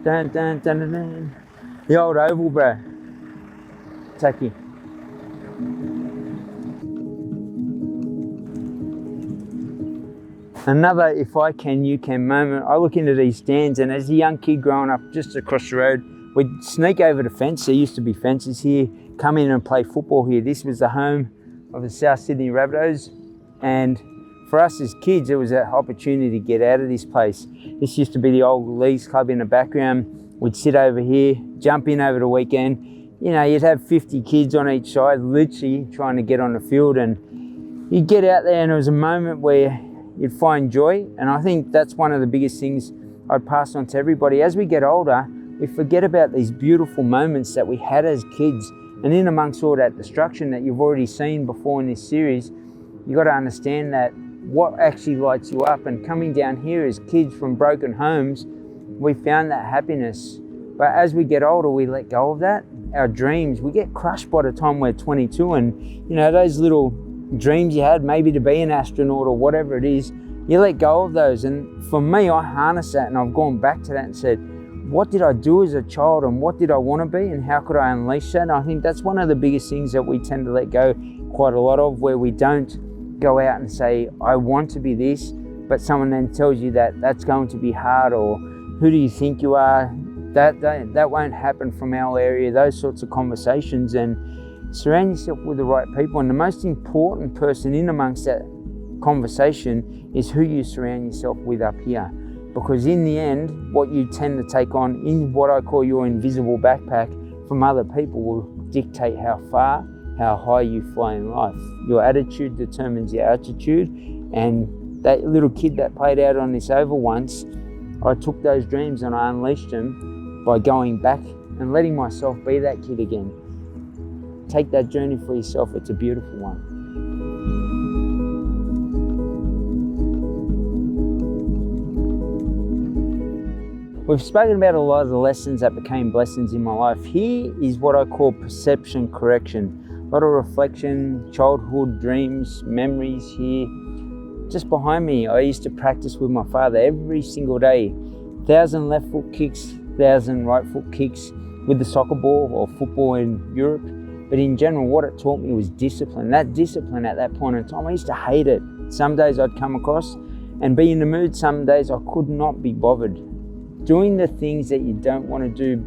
Dun, dun, dun, dun, dun. The old oval, bro. Taki. Another if I can, you can moment. I look into these stands, and as a young kid growing up just across the road, we'd sneak over the fence. There used to be fences here, come in and play football here. This was the home of the South Sydney Rabbitohs, and for us as kids, it was an opportunity to get out of this place. This used to be the old Leagues Club in the background. We'd sit over here, jump in over the weekend. You know, you'd have 50 kids on each side, literally trying to get on the field, and you'd get out there and it was a moment where you'd find joy. And I think that's one of the biggest things I'd pass on to everybody. As we get older, we forget about these beautiful moments that we had as kids. And in amongst all that destruction that you've already seen before in this series, you got to understand that what actually lights you up. And coming down here as kids from broken homes, we found that happiness. But as we get older, we let go of that. Our dreams, we get crushed by the time we're 22. And you know, those little dreams you had, maybe to be an astronaut or whatever it is, you let go of those. And for me, I harnessed that, and I've gone back to that and said, what did I do as a child, and what did I want to be, and how could I unleash that? And I think that's one of the biggest things that we tend to let go quite a lot of, where we don't go out and say, I want to be this, but someone then tells you that that's going to be hard, or who do you think you are? That won't happen from our area, those sorts of conversations. And surround yourself with the right people. And the most important person in amongst that conversation is who you surround yourself with up here. Because in the end, what you tend to take on in what I call your invisible backpack from other people will dictate how far, how high you fly in life. Your attitude determines your altitude. And that little kid that played out on this oval once, I took those dreams and I unleashed them by going back and letting myself be that kid again. Take that journey for yourself. It's a beautiful one. We've spoken about a lot of the lessons that became blessings in my life. Here is what I call perception correction. A lot of reflection, childhood dreams, memories here. Just behind me, I used to practice with my father every single day. 1,000 left foot kicks, 1,000 right foot kicks with the soccer ball or football in Europe. But in general, what it taught me was discipline. That discipline at that point in time, I used to hate it. Some days I'd come across and be in the mood. Some days I could not be bothered. Doing the things that you don't want to do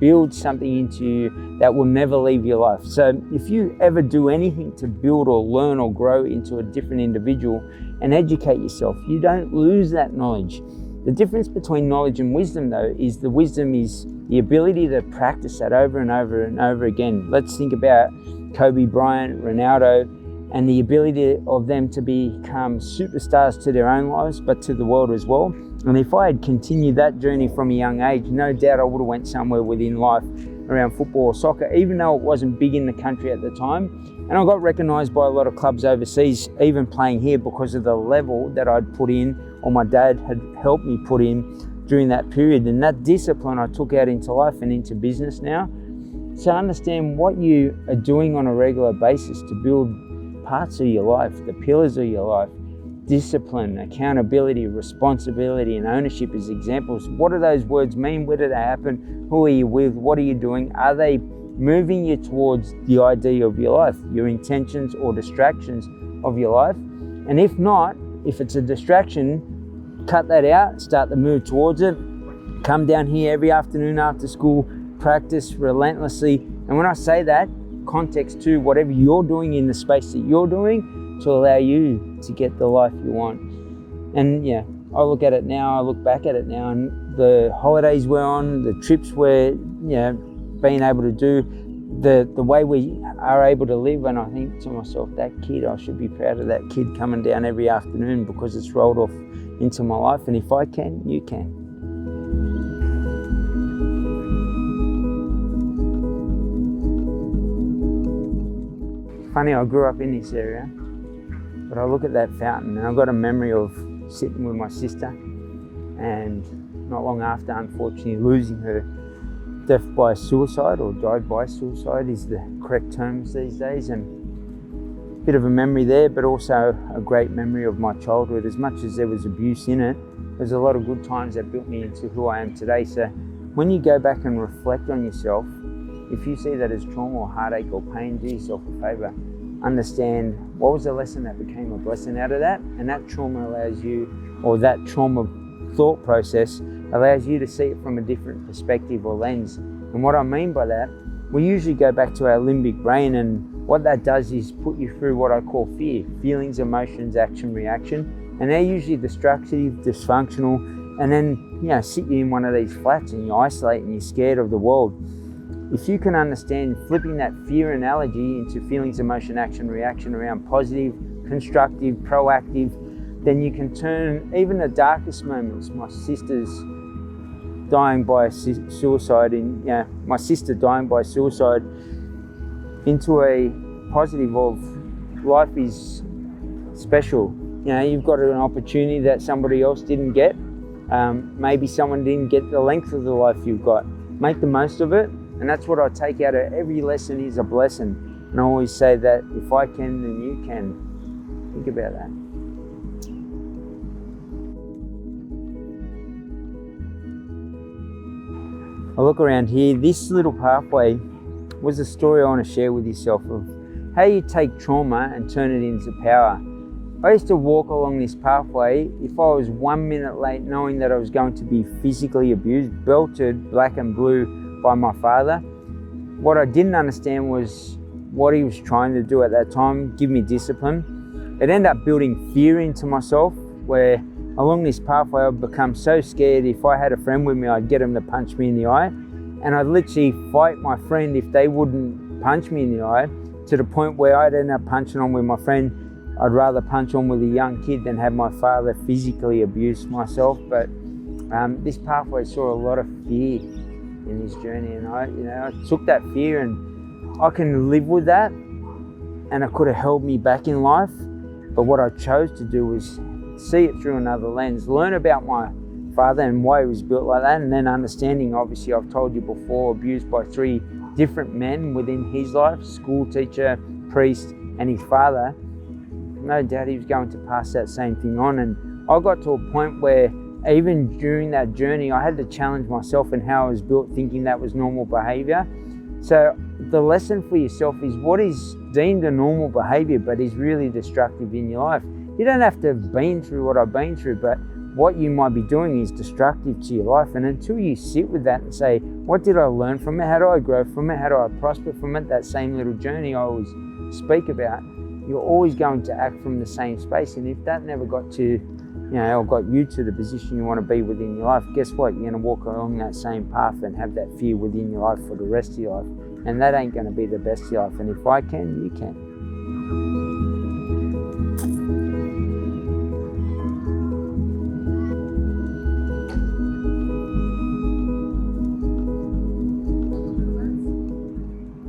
builds something into you that will never leave your life. So if you ever do anything to build or learn or grow into a different individual and educate yourself, you don't lose that knowledge. The difference between knowledge and wisdom, though, is the wisdom is the ability to practice that over and over and over again. Let's think about Kobe Bryant, Ronaldo, and the ability of them to become superstars to their own lives, but to the world as well. And if I had continued that journey from a young age, no doubt I would have went somewhere within life around football or soccer, even though it wasn't big in the country at the time. And I got recognised by a lot of clubs overseas, even playing here, because of the level that I'd put in, or my dad had helped me put in during that period. And that discipline I took out into life and into business now. So understand what you are doing on a regular basis to build parts of your life, the pillars of your life. Discipline, accountability, responsibility, and ownership as examples. What do those words mean? Where do they happen? Who are you with? What are you doing? Are they moving you towards the idea of your life, your intentions or distractions of your life? And if not, if it's a distraction, cut that out, start the move towards it. Come down here every afternoon after school, practice relentlessly. And when I say that, context to whatever you're doing in the space that you're doing, to allow you to get the life you want. And yeah, I look at it now, I look back at it now, and the holidays we're on, the trips we're being able to do, the way we are able to live. And I think to myself, that kid, I should be proud of that kid coming down every afternoon, because it's rolled off into my life. And if I can, you can. Funny, I grew up in this area, but I look at that fountain and I've got a memory of sitting with my sister, and not long after, unfortunately, losing her. Death by suicide, or died by suicide is the correct terms these days. And a bit of a memory there, but also a great memory of my childhood. As much as there was abuse in it, there's a lot of good times that built me into who I am today. So when you go back and reflect on yourself, if you see that as trauma or heartache or pain, do yourself a favor. Understand what was the lesson that became a blessing out of that, and that trauma allows you, or that trauma thought process allows you to see it from a different perspective or lens. And what I mean by that, we usually go back to our limbic brain, and what that does is put you through what I call fear, feelings, emotions, action, reaction. And they're usually destructive, dysfunctional, and then sit you in one of these flats and you isolate and you're scared of the world. If you can understand flipping that fear analogy into feelings, emotion, action, reaction around positive, constructive, proactive, then you can turn even the darkest moments. My sister's dying by suicide, my sister dying by suicide, into a positive of life is special. You've got an opportunity that somebody else didn't get. Maybe someone didn't get the length of the life you've got. Make the most of it. And that's what I take out of every lesson is a blessing. And I always say that if I can, then you can. Think about that. I look around here, this little pathway was a story I want to share with yourself of how you take trauma and turn it into power. I used to walk along this pathway. If I was 1 minute late, knowing that I was going to be physically abused, belted black and blue by my father, what I didn't understand was what he was trying to do at that time, give me discipline. It ended up building fear into myself, where along this pathway I'd become so scared. If I had a friend with me, I'd get him to punch me in the eye, and I'd literally fight my friend if they wouldn't punch me in the eye, to the point where I'd end up punching on with my friend. I'd rather punch on with a young kid than have my father physically abuse myself. But this pathway saw a lot of fear in this journey, and I took that fear, and I can live with that, and it could have held me back in life. But what I chose to do was see it through another lens, learn about my father and why he was built like that, and then understanding, obviously I've told you before, abused by 3 different men within his life, school teacher, priest, and his father. No doubt he was going to pass that same thing on. And I got to a point where even during that journey, I had to challenge myself and how I was built, thinking that was normal behavior. So the lesson for yourself is what is deemed a normal behavior but is really destructive in your life. You don't have to have been through what I've been through, but what you might be doing is destructive to your life. And until you sit with that and say, what did I learn from it? How do I grow from it? How do I prosper from it? That same little journey I always speak about, you're always going to act from the same space. And if that never got to, or got you to the position you want to be within your life, guess what? You're going to walk along that same path and have that fear within your life for the rest of your life. And that ain't going to be the best of your life. And if I can, you can.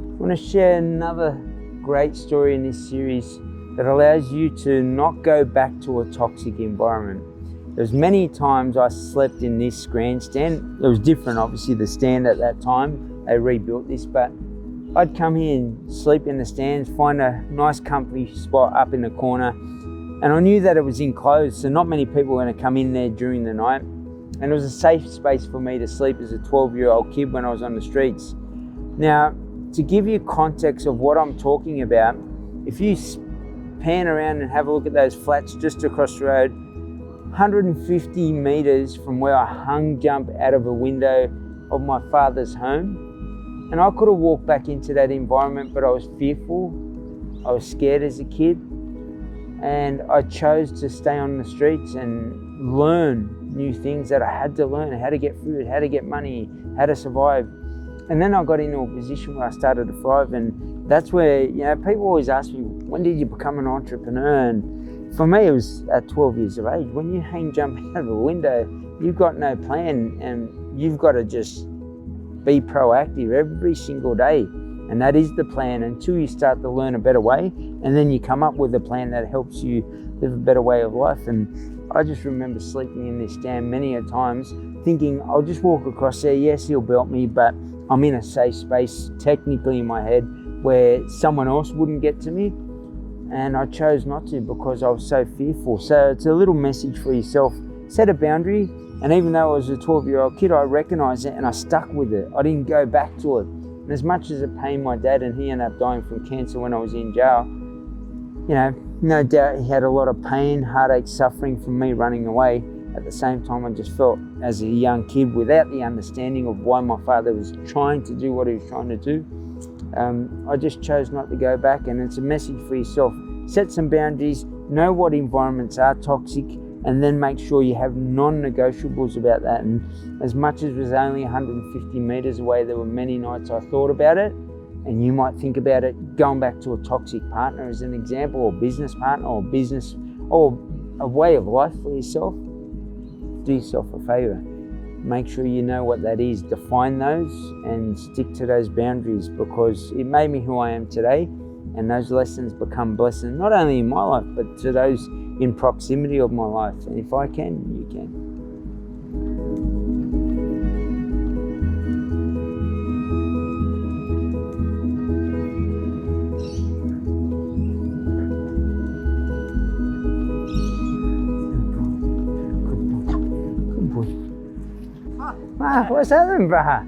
I want to share another great story in this series that allows you to not go back to a toxic environment. There's many times I slept in this grandstand. It was different, obviously, the stand at that time. They rebuilt this, but I'd come here and sleep in the stands, find a nice comfy spot up in the corner, and I knew that it was enclosed, so not many people were going to come in there during the night. And it was a safe space for me to sleep as a 12-year-old kid when I was on the streets. Now, to give you context of what I'm talking about, if you pan around and have a look at those flats just across the road, 150 meters from where I hung jump out of a window of my father's home. And I could have walked back into that environment, but I was fearful. I was scared as a kid. And I chose to stay on the streets and learn new things that I had to learn, how to get food, how to get money, how to survive. And then I got into a position where I started to thrive, and that's where, people always ask me, when did you become an entrepreneur? And for me, it was at 12 years of age. When you hang jump out of a window, you've got no plan, and you've got to just be proactive every single day. And that is the plan until you start to learn a better way, and then you come up with a plan that helps you live a better way of life. And I just remember sleeping in this stand many a times, thinking I'll just walk across there, yes, he'll belt me, but I'm in a safe space, technically in my head, where someone else wouldn't get to me. And I chose not to because I was so fearful. So it's a little message for yourself. set a boundary, and even though I was a 12-year-old kid, I recognised it and I stuck with it. I didn't go back to it. And as much as it pained my dad, and he ended up dying from cancer when I was in jail, you know, no doubt he had a lot of pain, heartache, suffering from me running away. At the same time, I just felt as a young kid, without the understanding of why my father was trying to do what he was trying to do, I just chose not to go back. And it's a message for yourself. Set some boundaries, know what environments are toxic, and then make sure you have non-negotiables about that. And as much as it was only 150 meters away, there were many nights I thought about it. And you might think about it going back to a toxic partner as an example, or business partner, or business, or a way of life for yourself. Do yourself a favor. Make sure you know what that is. Define those and stick to those boundaries, because it made me who I am today. And those lessons become blessings, not only in my life, but to those in proximity of my life. And if I can, you can. What's happening, brah?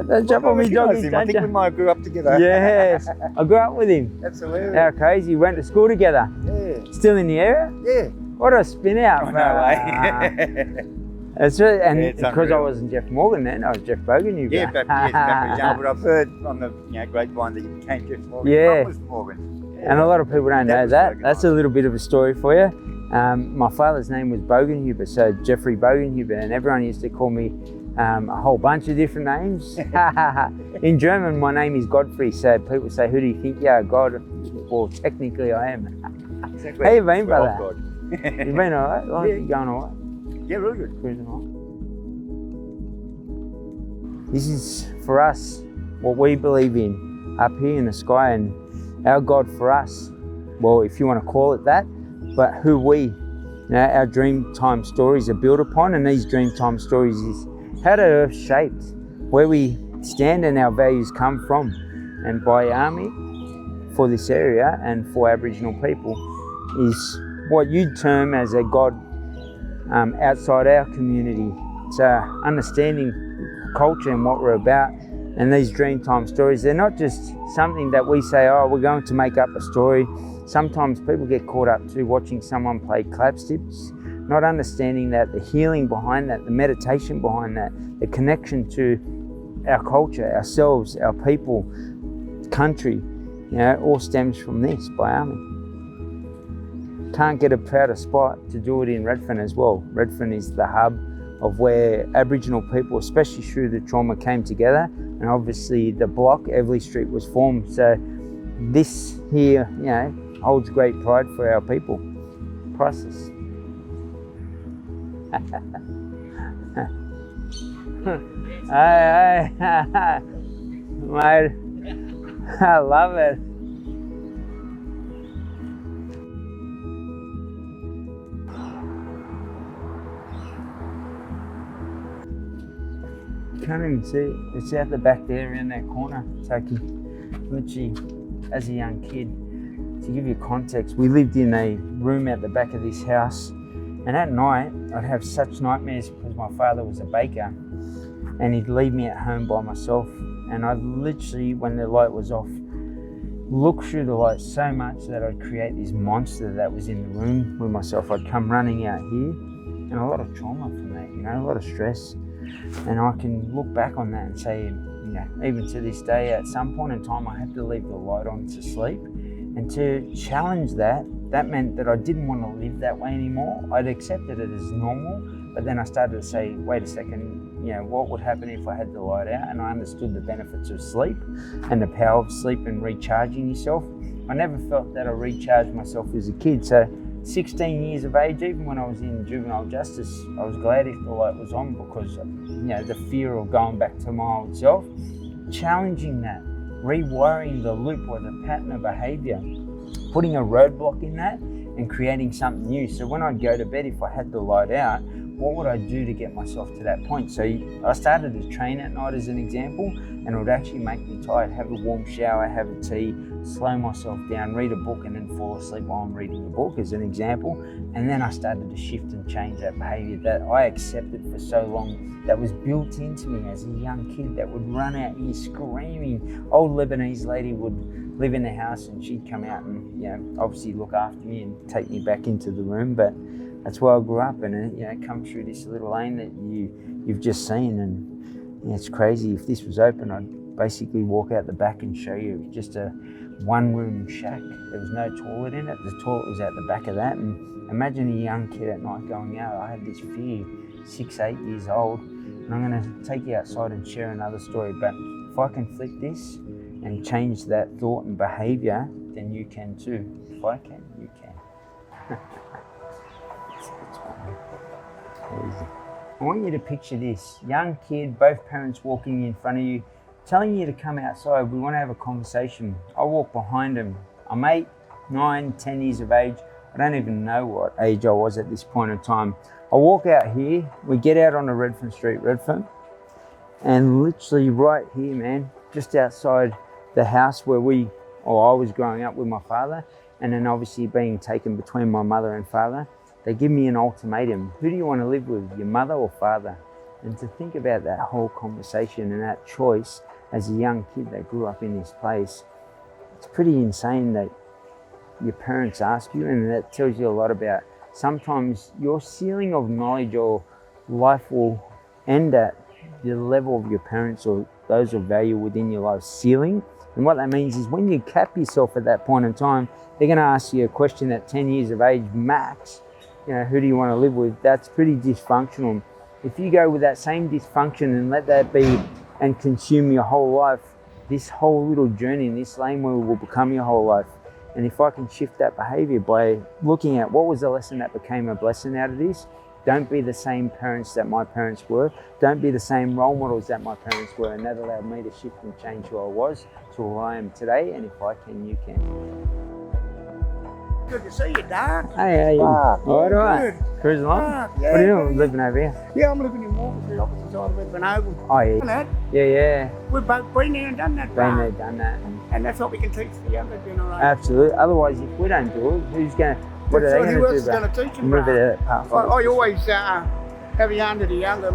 Don't jump on me, doggy. I think we might have grew up together. Yes, I grew up with him. Absolutely. How crazy. We went to school together. Yeah. Still in the area? Yeah. What a spin out. Oh, no way. That's right. And Yeah, it's because unreal. I wasn't Jeff Morgan then, I was Jeff Bogan. Yeah, but I've heard on the grapevine that you became Jeff Morgan. Yeah. Mum was Morgan. And a lot of people don't know was that. Bogan, That's a little bit of a story for you. My father's name was Bogenhuber, so Jeffrey Bogenhuber, and everyone used to call me a whole bunch of different names. In German, my name is Godfrey, so people say, who do you think you are, God? Well, technically I am. Exactly. How you been, brother? Oh, God. You been all right? Life Yeah. you going all right? Yeah, really good. Cruising along. This is, for us, what we believe in up here in the sky, and our God for us, well, if you want to call it that, but who we, our Dreamtime stories are built upon. And these Dreamtime stories is how the earth shaped, where we stand and our values come from. And by Army, for this area and for Aboriginal people, is what you'd term as a God outside our community. It's understanding culture and what we're about. And these Dreamtime stories, they're not just something that we say, oh, we're going to make up a story. Sometimes people get caught up to watching someone play clapsticks, not understanding that the healing behind that, the meditation behind that, the connection to our culture, ourselves, our people, country, all stems from this by Army. Can't get a prouder spot to do it in Redfern as well. Redfern is the hub of where Aboriginal people, especially through the trauma, came together, and obviously the block, Everleigh Street, was formed. So this here, holds great pride for our people. Priceless. Hey, mate, I love it. Can't even see it. It's out the back there around that corner, Taki. Literally, as a young kid, to give you context, we lived in a room out the back of this house, and at night I'd have such nightmares because my father was a baker and he'd leave me at home by myself, and I'd literally, when the light was off, look through the light so much that I'd create this monster that was in the room with myself. I'd come running out here, and a lot of trauma from that, a lot of stress. And I can look back on that and say, even to this day, at some point in time, I had to leave the light on to sleep. And to challenge that meant that I didn't want to live that way anymore. I'd accepted it as normal, but then I started to say, wait a second, what would happen if I had the light out? And I understood the benefits of sleep and the power of sleep and recharging yourself. I never felt that I recharged myself as a kid. So 16 years of age, even when I was in juvenile justice, I was glad if the light was on, because the fear of going back to my old self, challenging that, rewiring the loop or the pattern of behaviour, putting a roadblock in that and creating something new. So when I'd go to bed, if I had the light out, what would I do to get myself to that point? So I started to train at night as an example, and it would actually make me tired. Have a warm shower, have a tea, slow myself down, read a book, and then fall asleep while I'm reading a book, as an example. And then I started to shift and change that behaviour that I accepted for so long, that was built into me as a young kid, that would run out here screaming. Old Lebanese lady would live in the house and she'd come out and, you know, obviously look after me and take me back into the room. But that's where I grew up, and you know, come through this little lane that you've just seen. And you know, it's crazy. If this was open, I'd basically walk out the back and show you just a one-room shack. There was no toilet in it. The toilet was out the back of that. And imagine a young kid at night going out. I had this fear, 6, 8 years old, and I'm going to take you outside and share another story. But if I can flip this and change that thought and behaviour, then you can too. If I can, you can. I want you to picture this. Young kid, both parents walking in front of you, telling you to come outside. We want to have a conversation. I walk behind them. I'm 8, 9, 10 years of age. I don't even know what age I was at this point in time. I walk out here. We get out on the Redfern Street, Redfern. And literally right here, man, just outside the house where I was growing up with my father, and then obviously being taken between my mother and father, they give me an ultimatum. Who do you want to live with, your mother or father? And to think about that whole conversation and that choice as a young kid that grew up in this place, it's pretty insane that your parents ask you, and that tells you a lot about sometimes your ceiling of knowledge or life will end at the level of your parents or those of value within your life ceiling. And what that means is when you cap yourself at that point in time, they're going to ask you a question at 10 years of age max. You know, who do you want to live with? That's pretty dysfunctional. If you go with that same dysfunction and let that be and consume your whole life, this whole little journey in this lane will become your whole life. And if I can shift that behavior by looking at what was the lesson that became a blessing out of this, don't be the same parents that my parents were. Don't be the same role models that my parents were. And that allowed me to shift and change who I was to who I am today. And if I can, you can. Good to see you, Dad. Hey, how you? All right. Good. Cruising along? Yeah, What are you doing? Living over here? Yeah, I'm living in Walker Street, opposite side of Redfern Oval. Oh, yeah. Yeah. We've both been there and done that. Been there, done that. And that's what we can teach the younger generation. Absolutely. Otherwise, if we don't do it, who's going to, what are they going to do? Who else is going to teach them? Move it at that path. I always have you under the younger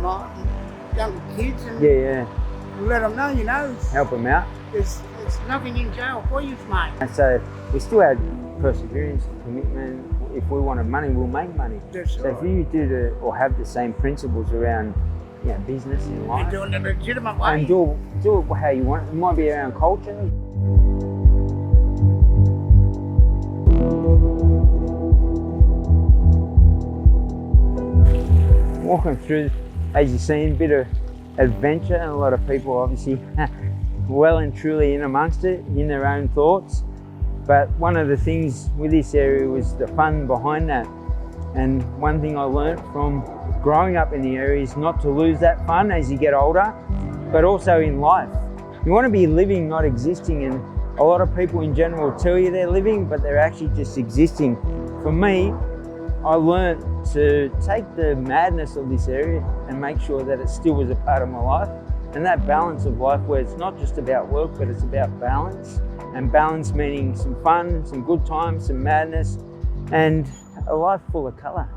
kids and let them know, you know. Help them out. There's nothing in jail for you, mate. And so we still had perseverance, commitment. If we wanted money, we'll make money. That's so right. if you do or have the same principles around, you know, business in life, and doing it the legitimate way, and do it how you want it. It might be around culture. Walking through, as you've seen, a bit of adventure, and a lot of people obviously well and truly in amongst it, in their own thoughts. But one of the things with this area was the fun behind that. And one thing I learned from growing up in the area is not to lose that fun as you get older, but also in life. You want to be living, not existing. And a lot of people in general tell you they're living, but they're actually just existing. For me, I learned to take the madness of this area and make sure that it still was a part of my life. And that balance of life where it's not just about work, but it's about balance. And balance meaning some fun, some good times, some madness, and a life full of colour.